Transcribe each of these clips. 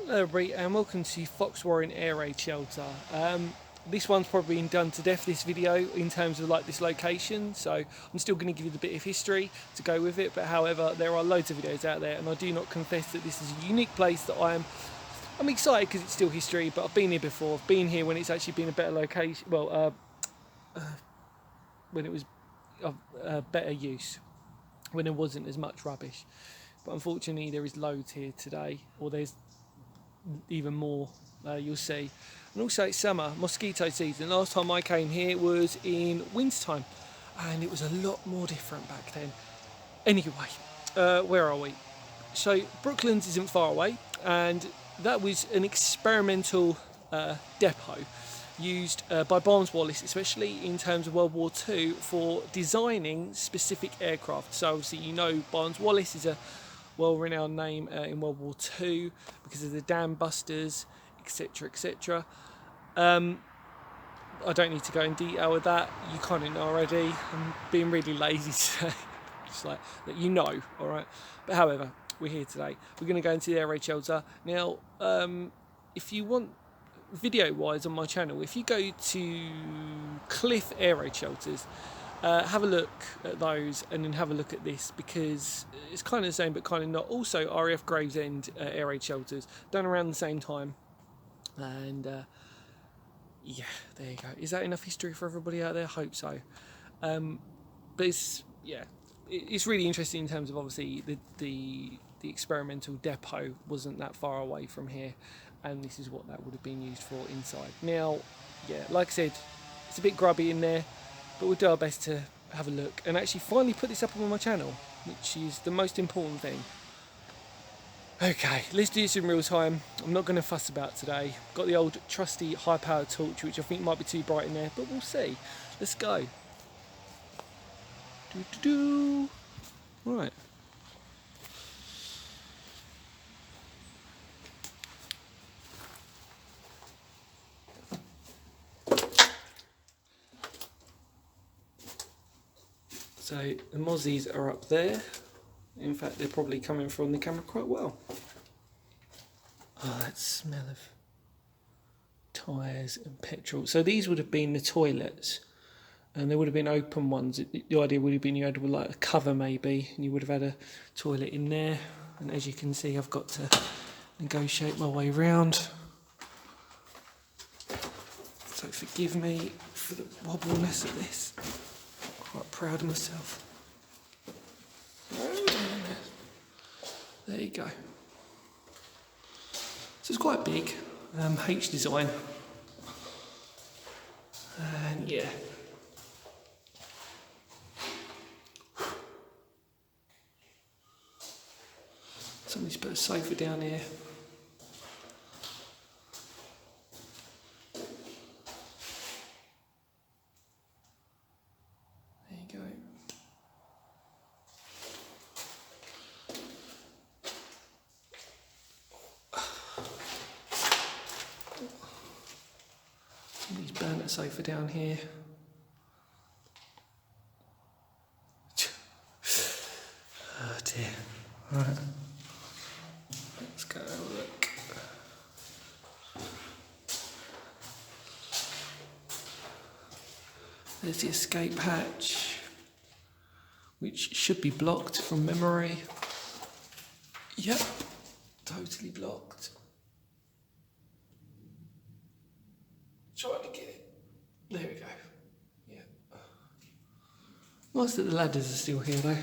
Hello everybody and welcome to Foxwarren Air Raid Shelter. This one's probably been done to death, this video, in terms of like this location, so I'm still going to give you the bit of history to go with it, but however there are loads of videos out there and I do not confess that this is a unique place that I'm excited because it's still history, but I've been here before. I've been here when it's actually been a better location, well when it was better use, when there wasn't as much rubbish, but unfortunately there is loads here today, or there's even more, you'll see. And also it's summer, mosquito season. Last time I came here was in winter time and it was a lot more different back then. Anyway, where are we? So Brooklands isn't far away, and that was an experimental depot used by Barnes Wallis, especially in terms of World War II, for designing specific aircraft. So obviously you know Barnes Wallis is a well-renowned name in World War II because of the dam busters, etc, etc. I don't need to go in detail with that, you kind of know already. I'm being really lazy today, just like that, you know, alright. But however, we're here today. We're going to go into the air raid shelter. Now, if you want video wise on my channel, if you go to Cliff Air Raid Shelters, have a look at those and then have a look at this, because it's kind of the same but kind of not. Also RAF Gravesend Air Raid Shelters, done around the same time, and yeah, there you go. Is that enough history for everybody out there? I hope so. But it's, yeah, it's really interesting in terms of obviously the experimental depot wasn't that far away from here, and this is what that would have been used for inside. Now, yeah, like I said, it's a bit grubby in there, but we'll do our best to have a look and actually finally put this up on my channel, which is the most important thing. Okay, let's do this in real time. I'm not going to fuss about today. Got the old trusty high-powered torch, which I think might be too bright in there, but we'll see. Let's go. Do-do-do. Right. So the mozzies are up there. In fact, they're probably coming from the camera quite well. Oh, that smell of tyres and petrol. So these would have been the toilets, and they would have been open ones. The idea would have been you had like a cover maybe, and you would have had a toilet in there. And as you can see, I've got to negotiate my way round. So forgive me for the wobbliness of this. Quite proud of myself. There you go. So it's quite big, H design, and yeah. Somebody's put a sofa down here. There you go. Somebody's burnt a sofa down here. Oh dear. Right. Let's go have a look. There's the escape hatch, which should be blocked from memory. Yep, totally blocked. Trying to get it. There we go. Yeah. Nice that the ladders are still here though.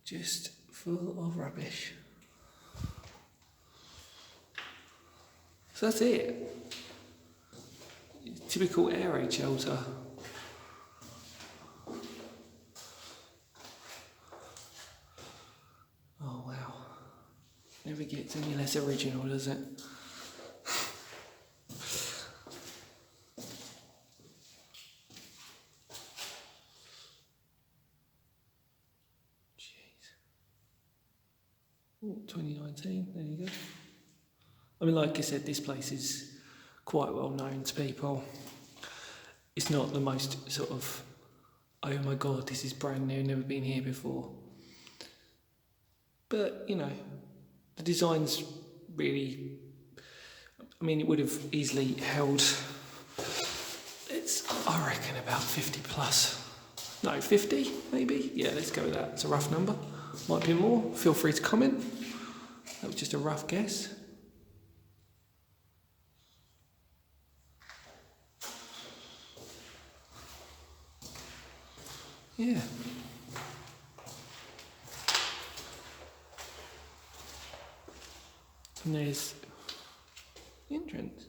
Just full of rubbish. So that's it. Typical air raid shelter. Oh wow. Never gets any less original, does it? Jeez. Oh, 2019, there you go. I mean, like I said, this place is quite well known to people. It's not the most sort of oh my god, this is brand new, never been here before. But, you know, the design's really, I mean, it would have easily held, it's, I reckon, about 50 plus. No, 50 maybe? Yeah, let's go with that. It's a rough number. Might be more. Feel free to comment. That was just a rough guess. Yeah. And there's the entrance.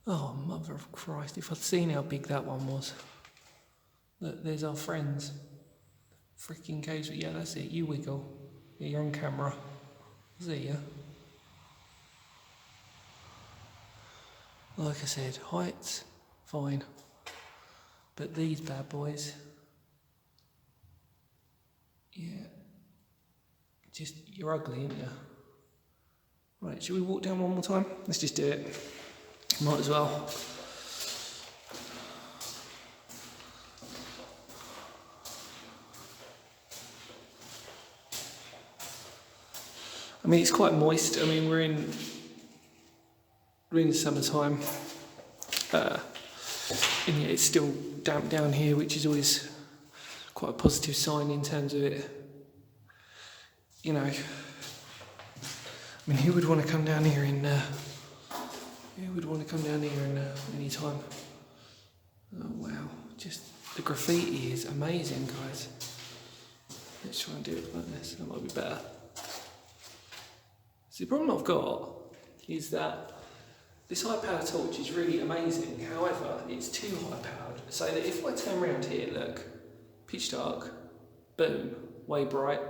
Oh, mother of Christ, if I'd seen how big that one was. Look, there's our friends. Freaking caves. Yeah, that's it. You wiggle. Yeah, you're on camera. See ya. Like I said, heights, fine. But these bad boys, yeah, just, you're ugly, aren't you? Right, should we walk down one more time? Let's just do it. Might as well. I mean, it's quite moist. I mean, we're in summertime. And yet it's still damp down here, which is always quite a positive sign in terms of it. You know, I mean, who would want to come down here in any time? Oh wow, just the graffiti is amazing, guys. Let's try and do it like this. That might be better. So the problem I've got is that this high power torch is really amazing, however, it's too high powered. So that if I turn around here, look, pitch dark, boom, way bright.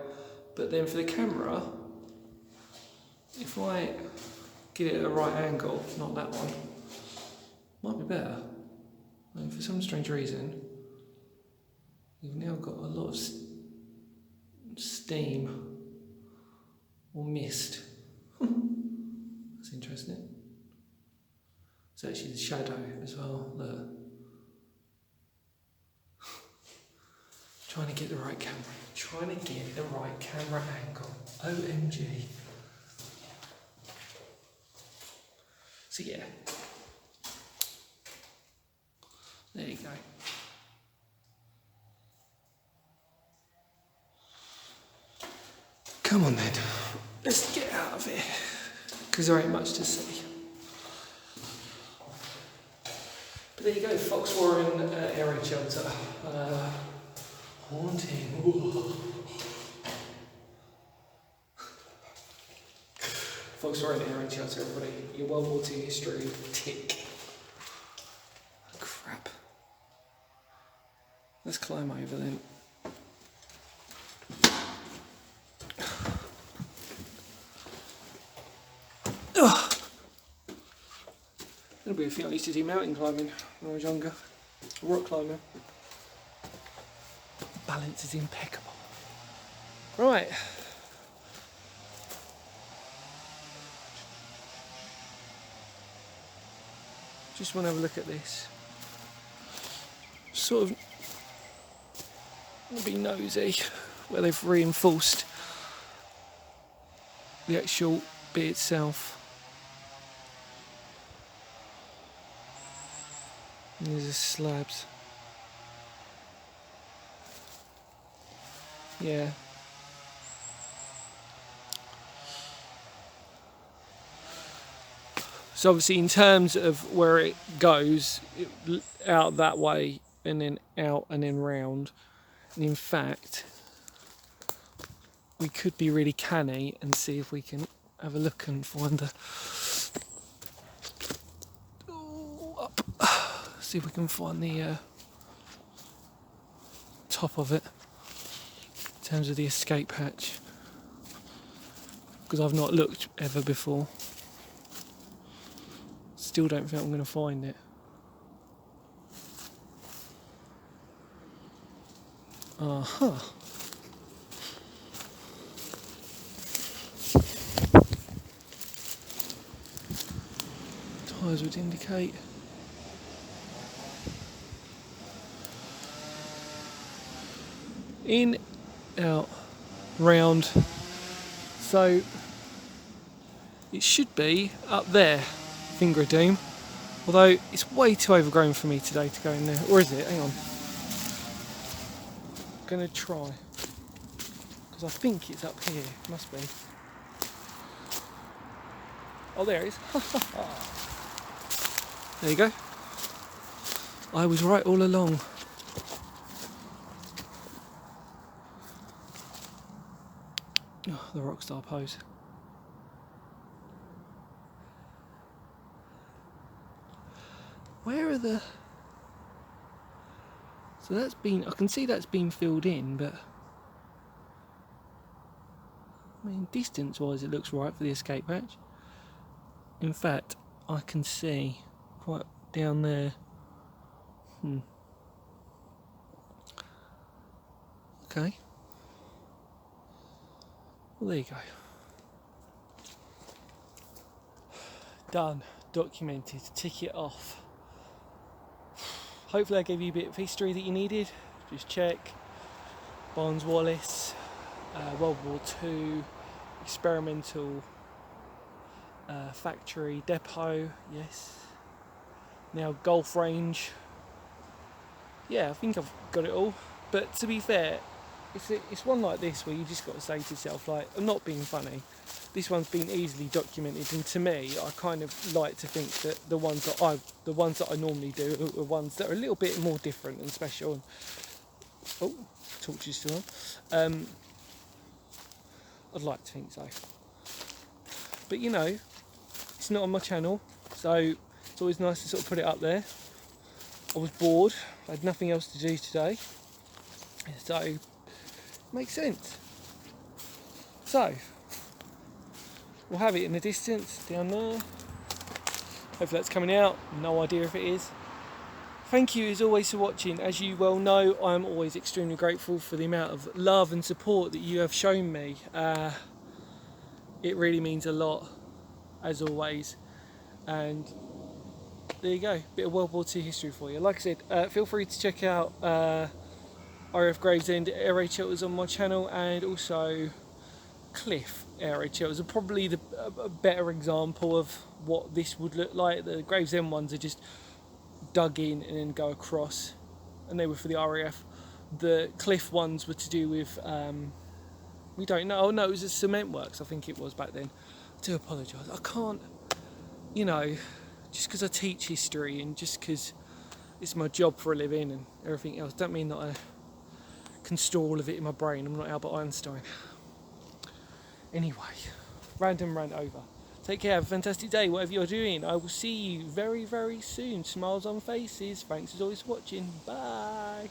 But then for the camera, if I get it at a right angle, not that one, might be better. And for some strange reason, you've now got a lot of steam or mist. That's interesting. It's actually the shadow as well. Look. Trying to get the right camera. Trying to get the right camera angle. OMG. So yeah. There you go. Come on then. Let's get out of here. Because there ain't much to see. But there you go, Foxwarren area shelter. Haunting. Ooh. Foxwarren area shelter, everybody. Your World War II history, tick. Crap. Let's climb over then. Ugh. That'll be a thing I used to do mountain climbing when I was younger. Rock climbing. Balance is impeccable. Right. Just want to have a look at this. Sort of be nosy where they've reinforced the actual bit itself. And there's the slabs. Yeah. So obviously in terms of where it goes, out that way and then out and then round. And in fact, we could be really canny and see if we can have a look and find the... up. See if we can find the top of it in terms of the escape hatch. Because I've not looked ever before. Still don't think I'm going to find it. Uh-huh. Tyres would indicate. In, out, round. So it should be up there, Finger of Doom. Although it's way too overgrown for me today to go in there. Or is it? Hang on. I'm going to try. Because I think it's up here. Must be. Oh, there it is. There you go. I was right all along. Oh, the rockstar pose. Where are the... So that's been... I can see that's been filled in, but... I mean, distance-wise it looks right for the escape hatch. In fact, I can see quite down there. Okay. Well, there you go. Done. Documented. Tick it off. Hopefully I gave you a bit of history that you needed. Just check. Barnes-Wallis, World War II, experimental factory, depot, yes. Now golf range. Yeah, I think I've got it all. But to be fair, it's one like this where you just got to say to yourself, like, I'm not being funny. This one's been easily documented, and to me, I kind of like to think that the ones that I normally do are ones that are a little bit more different and special. And, oh, torch is still on. I'd like to think so. But you know, it's not on my channel, so it's always nice to sort of put it up there. I was bored, I had nothing else to do today, so it makes sense. So we'll have it in the distance down there. Hopefully that's coming out, no idea if it is. Thank you as always for watching. As you well know, I'm always extremely grateful for the amount of love and support that you have shown me. It really means a lot, as always. And there you go, bit of World War II history for you. Like I said, feel free to check out RAF Gravesend air raid shelters on my channel, and also Cliff air raid shelters are probably a better example of what this would look like. The Gravesend ones are just dug in and then go across, and they were for the RAF. The Cliff ones were to do with we don't know. Oh no, it was a cement works, I think it was back then. I do apologise. I can't, you know, just because I teach history and just because it's my job for a living and everything else, don't mean that I can store all of it in my brain. I'm not Albert Einstein. Anyway, random rant over. Take care, have a fantastic day, whatever you're doing. I will see you very, very soon. Smiles on faces. Thanks as always for watching. Bye.